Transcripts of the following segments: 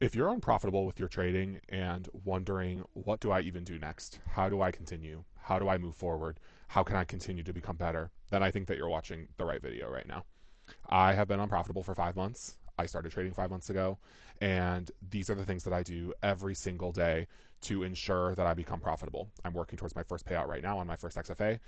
If you're unprofitable with your trading and wondering, what do I even do next? How do I continue? How do I move forward? How can I continue to become better? Then I think that you're watching the right video right now. I have been unprofitable for 5 months. I started trading 5 months ago, and these are the things that I do every single day to ensure that I become profitable. I'm working towards my first payout right now on my first XFA,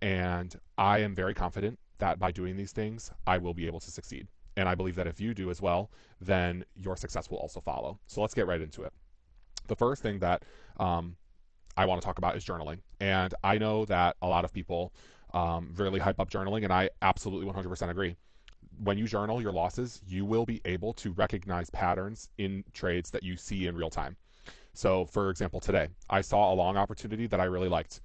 and I am very confident that by doing these things, I will be able to succeed. And I believe that if you do as well, then your success will also follow. So let's get right into it. The first thing that I want to talk about is journaling. And I know that a lot of people really hype up journaling, and I absolutely 100% agree. When you journal your losses, you will be able to recognize patterns in trades that you see in real time. So, for example, today, I saw a long opportunity that I really liked,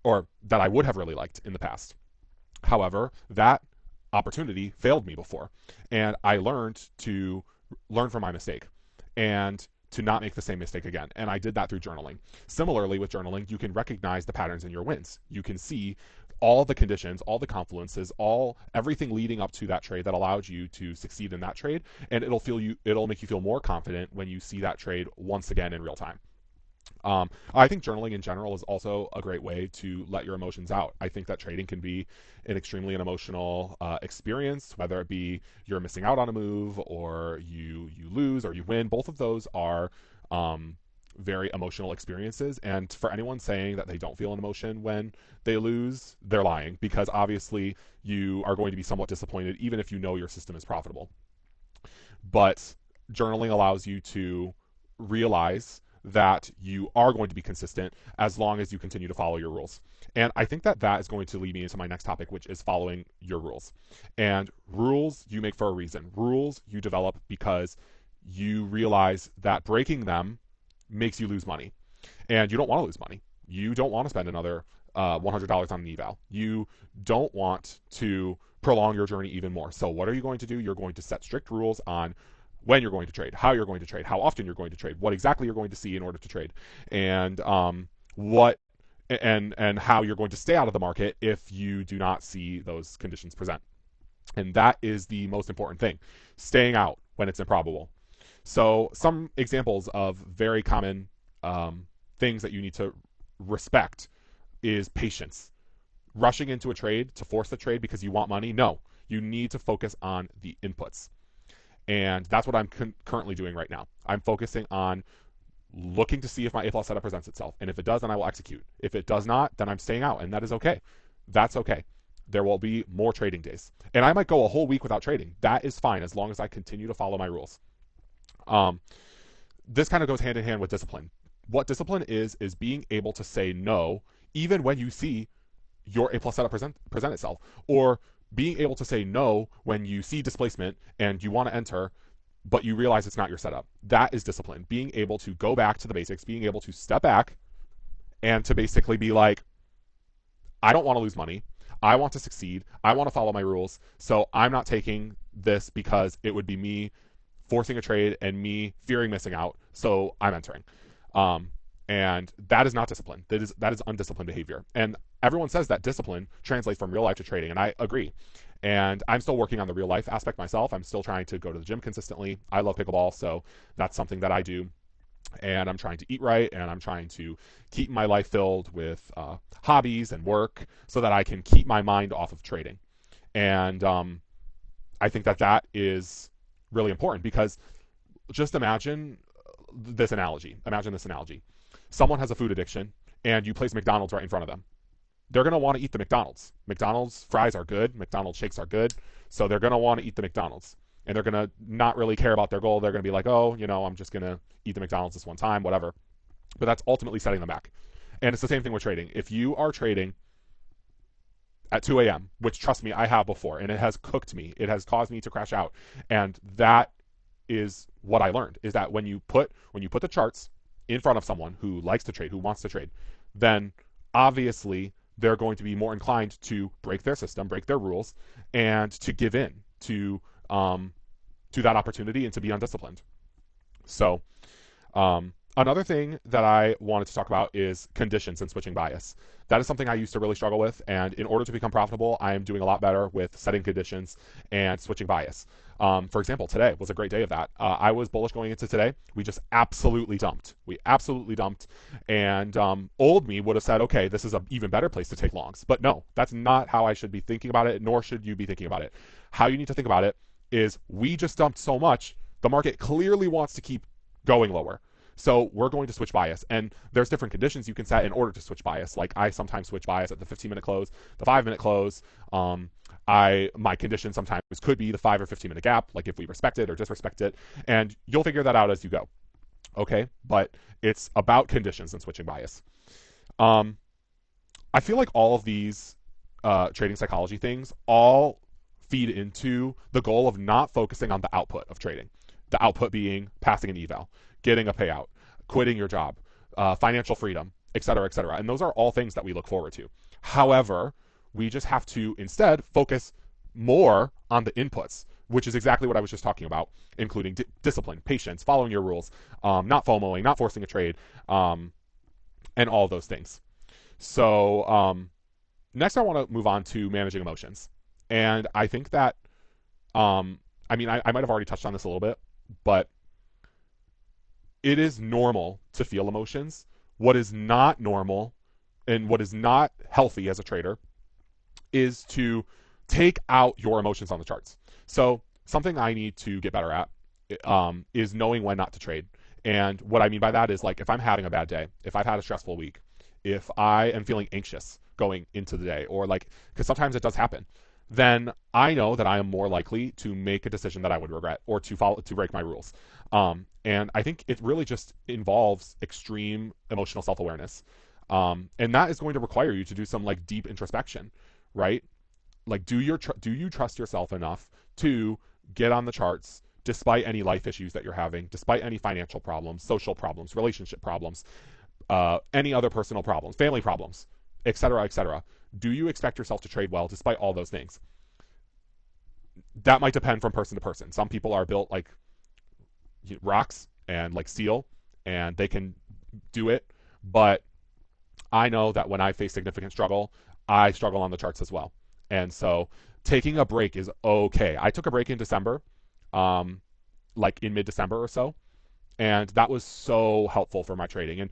or that I would have really liked in the past. However, that opportunity failed me before, and I learned to learn from my mistake and to not make the same mistake again. And I did that through journaling. Similarly, with journaling, you can recognize the patterns in your wins. You can see all the conditions, all the confluences, everything leading up to that trade that allowed you to succeed in that trade, and it'll make you feel more confident when you see that trade once again in real time. I think journaling in general is also a great way to let your emotions out. I think that trading can be an extremely emotional experience, whether it be you're missing out on a move, or you lose, or you win. Both of those are very emotional experiences. And for anyone saying that they don't feel an emotion when they lose, they're lying, because obviously you are going to be somewhat disappointed even if you know your system is profitable. But journaling allows you to realize that you are going to be consistent as long as you continue to follow your rules. And I think that that is going to lead me into my next topic, which is following your rules. And rules you make for a reason. Rules you develop because you realize that breaking them makes you lose money. And you don't want to lose money. You don't want to spend another $100 on an eval. You don't want to prolong your journey even more. So what are you going to do? You're going to set strict rules on when you're going to trade, how you're going to trade, how often you're going to trade, what exactly you're going to see in order to trade, and what and how you're going to stay out of the market if you do not see those conditions present. And that is the most important thing, staying out when it's improbable. So some examples of very common things that you need to respect is patience. Rushing into a trade to force the trade because you want money, no. You need to focus on the inputs. And that's what I'm currently doing right now. I'm focusing on looking to see if my A+ setup presents itself. And if it does, then I will execute. If it does not, then I'm staying out. And that is okay. That's okay. There will be more trading days. And I might go a whole week without trading. That is fine as long as I continue to follow my rules. This kind of goes hand in hand with discipline. What discipline is being able to say no even when you see your A+ setup present itself, or being able to say no when you see displacement and you want to enter, but you realize it's not your setup. That is discipline. Being able to go back to the basics, being able to step back and to basically be like, I don't want to lose money. I want to succeed. I want to follow my rules. So I'm not taking this because it would be me forcing a trade and me fearing missing out. So I'm entering. And that is not discipline. That is undisciplined behavior. And everyone says that discipline translates from real life to trading, and I agree. And I'm still working on the real life aspect myself. I'm still trying to go to the gym consistently. I love pickleball, so that's something that I do. And I'm trying to eat right, and I'm trying to keep my life filled with hobbies and work so that I can keep my mind off of trading. And I think that that is really important, because just imagine this analogy. Someone has a food addiction, and you place McDonald's right in front of them. They're going to want to eat the McDonald's. McDonald's fries are good. McDonald's shakes are good. So they're going to want to eat the McDonald's. And they're going to not really care about their goal. They're going to be like, oh, I'm just going to eat the McDonald's this one time, whatever. But that's ultimately setting them back. And it's the same thing with trading. If you are trading at 2 a.m., which, trust me, I have before, and it has cooked me. It has caused me to crash out. And that is what I learned, is that when you put the charts in front of someone who likes to trade, who wants to trade, then obviously they're going to be more inclined to break their system, break their rules, and to give in to that opportunity and to be undisciplined. So Another thing that I wanted to talk about is conditions and switching bias. That is something I used to really struggle with, and in order to become profitable, I am doing a lot better with setting conditions and switching bias. For example, today was a great day of that. I was bullish going into today. We just absolutely dumped. We absolutely dumped, and old me would have said, okay, this is an even better place to take longs. But no, that's not how I should be thinking about it, nor should you be thinking about it. How you need to think about it is we just dumped so much, the market clearly wants to keep going lower. So we're going to switch bias, and there's different conditions you can set in order to switch bias. Like I sometimes switch bias at the 15-minute close, the 5-minute close. My condition sometimes could be the 5 or 15-minute gap, like if we respect it or disrespect it, and you'll figure that out as you go. Okay, but it's about conditions and switching bias. Um, I feel like all of these trading psychology things all feed into the goal of not focusing on the output of trading. The output being passing an eval, getting a payout, quitting your job, financial freedom, et cetera, et cetera. And those are all things that we look forward to. However, we just have to instead focus more on the inputs, which is exactly what I was just talking about, including discipline, patience, following your rules, not FOMOing, not forcing a trade, and all those things. So next, I want to move on to managing emotions. And I think that, I mean, I might have already touched on this a little bit, but it is normal to feel emotions. What is not normal and what is not healthy as a trader is to take out your emotions on the charts. So something I need to get better at is knowing when not to trade. And what I mean by that is like if I'm having a bad day, if I've had a stressful week, if I am feeling anxious going into the day, or like, because sometimes it does happen, then I know that I am more likely to make a decision that I would regret or to break my rules. And I think it really just involves extreme emotional self-awareness. And that is going to require you to do some like deep introspection, right? Like, do you trust yourself enough to get on the charts despite any life issues that you're having, despite any financial problems, social problems, relationship problems, any other personal problems, family problems, et cetera, et cetera? Do you expect yourself to trade well despite all those things? That might depend from person to person. Some people are built like rocks and like steel, and they can do it. But I know that when I face significant struggle, I struggle on the charts as well. And so taking a break is okay. I took a break in December, like in mid-December or so, and that was so helpful for my trading. And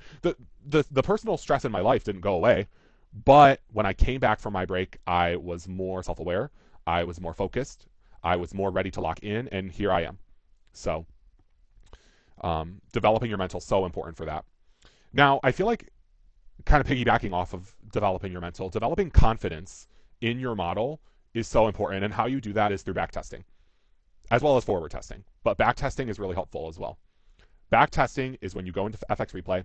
the personal stress in my life didn't go away, but when I came back from my break, I was more self-aware, I was more focused, I was more ready to lock in, and here I am. So developing your mental is so important for that. Now, I feel like kind of piggybacking off of developing your mental, developing confidence in your model is so important, and how you do that is through backtesting as well as forward testing. But backtesting is really helpful as well. Backtesting is when you go into FX Replay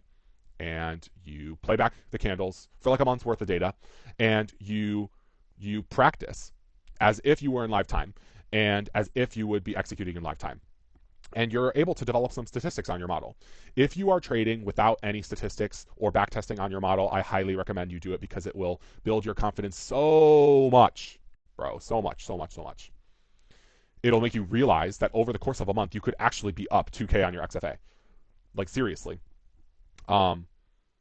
and you play back the candles for like a month's worth of data, and you practice as if you were in live time and as if you would be executing in live time. And you're able to develop some statistics on your model. If you are trading without any statistics or backtesting on your model, I highly recommend you do it because it will build your confidence so much, bro. So much, so much, so much. It'll make you realize that over the course of a month, you could actually be up 2K on your XFA. Like, seriously. And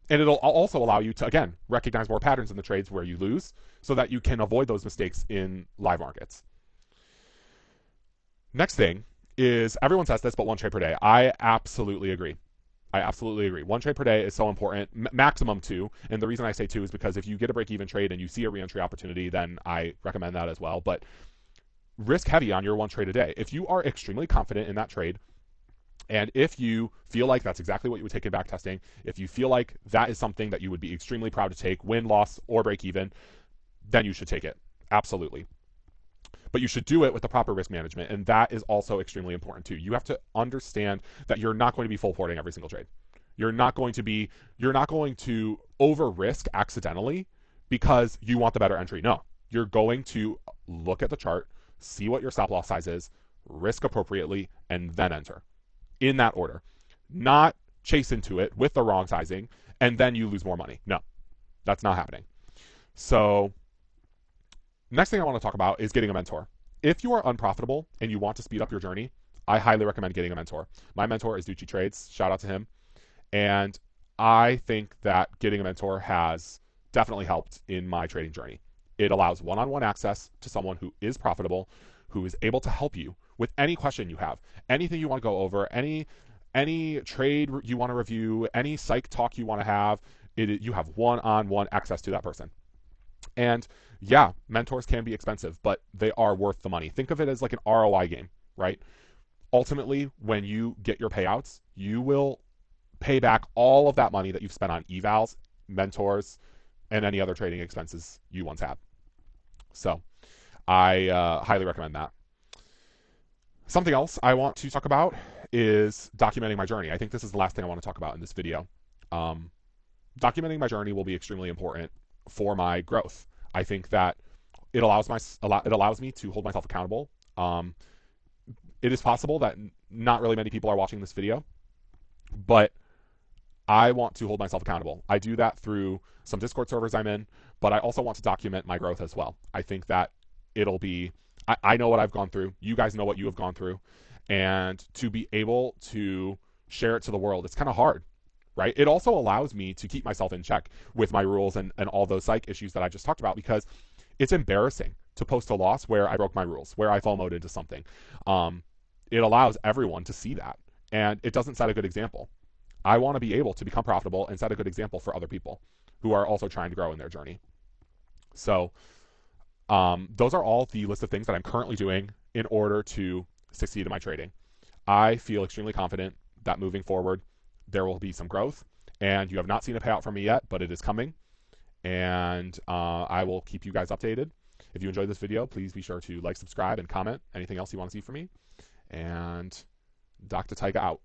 it'll also allow you to, again, recognize more patterns in the trades where you lose so that you can avoid those mistakes in live markets. Next thing is, everyone says this, but one trade per day. I absolutely agree. I absolutely agree. One trade per day is so important, maximum two. And the reason I say two is because if you get a break-even trade and you see a reentry opportunity, then I recommend that as well. But risk heavy on your one trade a day. If you are extremely confident in that trade, and if you feel like that's exactly what you would take in backtesting, if you feel like that is something that you would be extremely proud to take, win, loss, or break even, then you should take it. Absolutely. But you should do it with the proper risk management, and that is also extremely important too. You have to understand that you're not going to be full porting every single trade. You're not going to over risk accidentally because you want the better entry. No, you're going to look at the chart, see what your stop loss size is, risk appropriately, and then enter in that order. Not chase into it with the wrong sizing and then you lose more money. No, that's not happening. So next thing I want to talk about is getting a mentor. If you are unprofitable and you want to speed up your journey, I highly recommend getting a mentor. My mentor is Ducci Trades. Shout out to him. And I think that getting a mentor has definitely helped in my trading journey. It allows one-on-one access to someone who is profitable, who is able to help you with any question you have, anything you want to go over, any trade you want to review, any psych talk you want to have. You have one-on-one access to that person. And yeah, mentors can be expensive, but they are worth the money. Think of it as like an ROI game, right? Ultimately, when you get your payouts, you will pay back all of that money that you've spent on evals, mentors, and any other trading expenses you once had. So I highly recommend that. Something else I want to talk about is documenting my journey. I think this is the last thing I want to talk about in this video. Um, Documenting my journey will be extremely important for my growth. I think that it allows me to hold myself accountable. It is possible that not really many people are watching this video, but I want to hold myself accountable. I do that through some Discord servers I'm in, but I also want to document my growth as well. I think that it'll be, I know what I've gone through. You guys know what you have gone through. And to be able to share it to the world, it's kind of hard, right? It also allows me to keep myself in check with my rules and all those psych issues that I just talked about, because it's embarrassing to post a loss where I broke my rules, where I FOMO'd into something. It allows everyone to see that, and it doesn't set a good example. I want to be able to become profitable and set a good example for other people who are also trying to grow in their journey. So those are all the list of things that I'm currently doing in order to succeed in my trading. I feel extremely confident that moving forward, there will be some growth, and you have not seen a payout from me yet, but it is coming, and I will keep you guys updated. If you enjoyed this video, please be sure to like, subscribe, and comment anything else you want to see from me. And Dr. Tyga out.